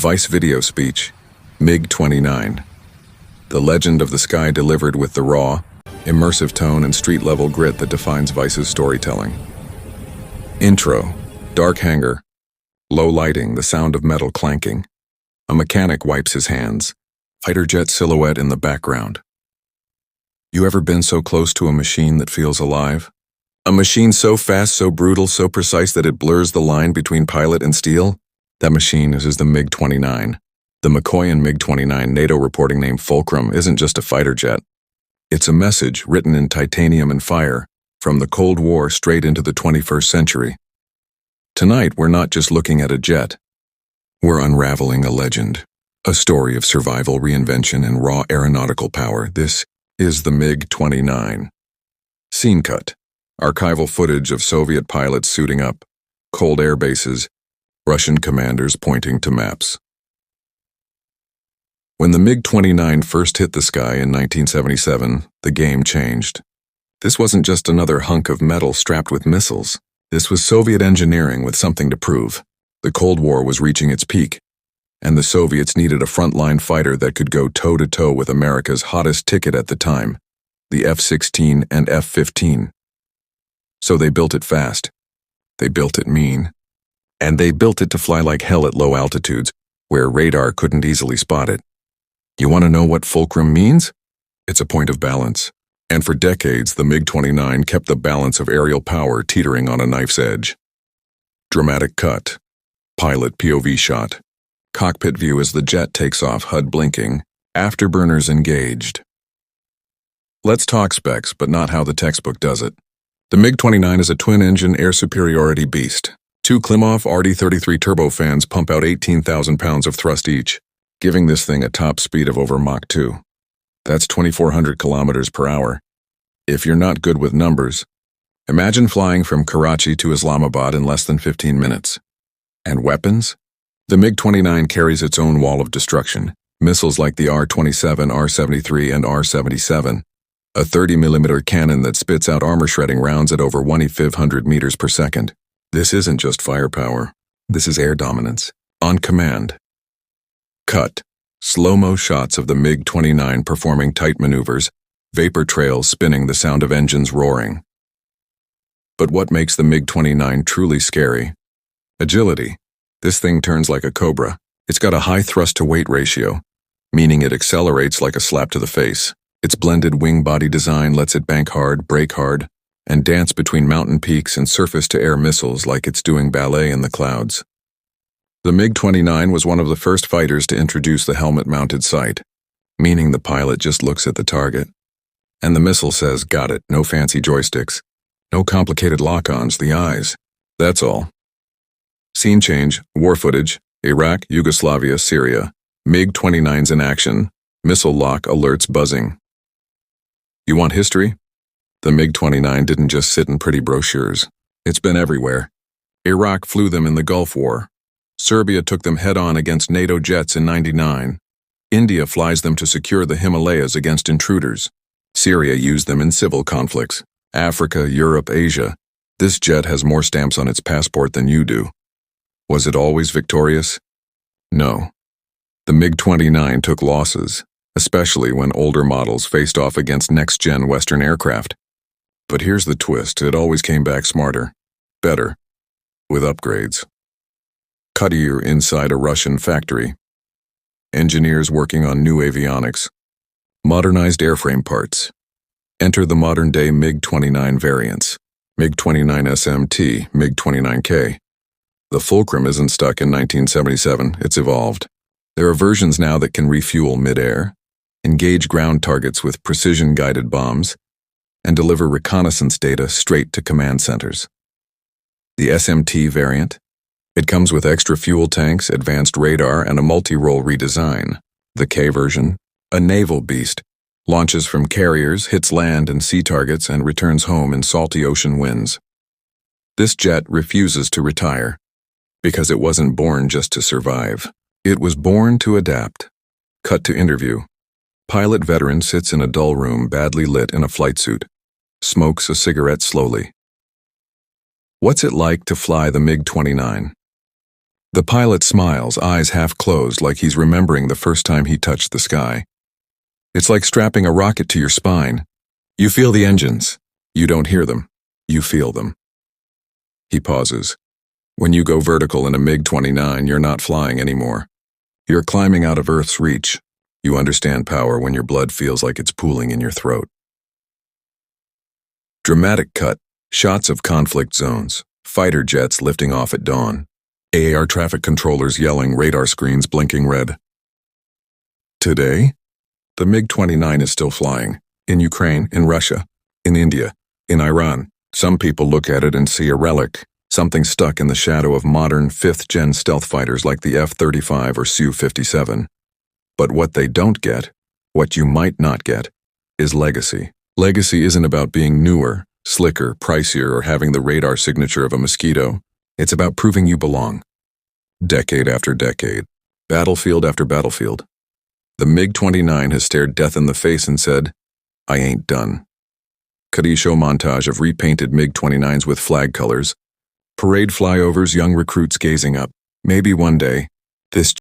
Vice video speech, MiG-29. The legend of the sky delivered with the raw, immersive tone and street-level grit that defines Vice's storytelling. Intro, dark hangar, low lighting, the sound of metal clanking. A mechanic wipes his hands, fighter jet silhouette in the background. You ever been so close to a machine that feels alive? A machine so fast, so brutal, so precise that it blurs the line between pilot and steel? That machine is the MiG-29. The Mikoyan MiG-29 NATO reporting name Fulcrum isn't just a fighter jet. It's a message written in titanium and fire, from the Cold War straight into the 21st century. Tonight, we're not just looking at a jet. We're unraveling a legend, a story of survival, reinvention, and raw aeronautical power. This is the MiG-29. Scene cut. Archival footage of Soviet pilots suiting up, cold air bases, Russian commanders pointing to maps. When the MiG-29 first hit the sky in 1977, the game changed. This wasn't just another hunk of metal strapped with missiles. This was Soviet engineering with something to prove. The Cold War was reaching its peak, and the Soviets needed a frontline fighter that could go toe-to-toe with America's hottest ticket at the time, the F-16 and F-15. So they built it fast. They built it mean. And they built it to fly like hell at low altitudes, where radar couldn't easily spot it. You want to know what Fulcrum means? It's a point of balance. And for decades, the MiG-29 kept the balance of aerial power teetering on a knife's edge. Dramatic cut. Pilot POV shot. Cockpit view as the jet takes off, HUD blinking. Afterburners engaged. Let's talk specs, but not how the textbook does it. The MiG-29 is a twin-engine air superiority beast. Two Klimov RD-33 turbofans pump out 18,000 pounds of thrust each, giving this thing a top speed of over Mach 2. That's 2,400 kilometers per hour. If you're not good with numbers, imagine flying from Karachi to Islamabad in less than 15 minutes. And weapons? The MiG-29 carries its own wall of destruction. Missiles like the R-27, R-73, and R-77. A 30mm cannon that spits out armor-shredding rounds at over 1,500 meters per second. This isn't just firepower. This is air dominance. On command. Cut. Slow-mo shots of the MiG-29 performing tight maneuvers, vapor trails spinning, the sound of engines roaring. But what makes the MiG-29 truly scary? Agility. This thing turns like a cobra. It's got a high thrust-to-weight ratio, meaning it accelerates like a slap to the face. Its blended wing-body design lets it bank hard, brake hard, and dance between mountain peaks and surface-to-air missiles like it's doing ballet in the clouds. The MiG-29 was one of the first fighters to introduce the helmet-mounted sight, meaning the pilot just looks at the target. And the missile says, got it, no fancy joysticks, no complicated lock-ons, the eyes. That's all. Scene change, war footage, Iraq, Yugoslavia, Syria. MiG-29's in action, missile lock alerts buzzing. You want history? The MiG-29 didn't just sit in pretty brochures. It's been everywhere. Iraq flew them in the Gulf War. Serbia took them head-on against NATO jets in '99. India flies them to secure the Himalayas against intruders. Syria used them in civil conflicts. Africa, Europe, Asia. This jet has more stamps on its passport than you do. Was it always victorious? No. The MiG-29 took losses, especially when older models faced off against next-gen Western aircraft. But here's the twist, it always came back smarter, better, with upgrades. Cut here inside a Russian factory. Engineers working on new avionics. Modernized airframe parts. Enter the modern-day MiG-29 variants. MiG-29SMT MiG-29K. The Fulcrum isn't stuck in 1977, it's evolved. There are versions now that can refuel mid-air, engage ground targets with precision-guided bombs, and deliver reconnaissance data straight to command centers. The SMT variant? It comes with extra fuel tanks, advanced radar, and a multi-role redesign. The K version, a naval beast, launches from carriers, hits land and sea targets, and returns home in salty ocean winds. This jet refuses to retire, because it wasn't born just to survive. It was born to adapt. Cut to interview. Pilot veteran sits in a dull room badly lit in a flight suit. Smokes a cigarette slowly. What's it like to fly the MiG-29? The pilot smiles, eyes half closed like he's remembering the first time he touched the sky. It's like strapping a rocket to your spine. You feel the engines. You don't hear them. You feel them. He pauses. When you go vertical in a MiG-29, you're not flying anymore. You're climbing out of Earth's reach. You understand power when your blood feels like it's pooling in your throat. Dramatic cut. Shots of conflict zones. Fighter jets lifting off at dawn. AAR traffic controllers yelling, radar screens blinking red. Today, the MiG-29 is still flying. In Ukraine, in Russia, in India, in Iran. Some people look at it and see a relic, something stuck in the shadow of modern 5th-gen stealth fighters like the F-35 or Su-57. But what they don't get, what you might not get, is legacy. Legacy isn't about being newer, slicker, pricier, or having the radar signature of a mosquito. It's about proving you belong. Decade after decade, battlefield after battlefield. The MiG-29 has stared death in the face and said, "I ain't done." Kadisho montage of repainted MiG-29s with flag colors. Parade flyovers, young recruits gazing up. Maybe one day, this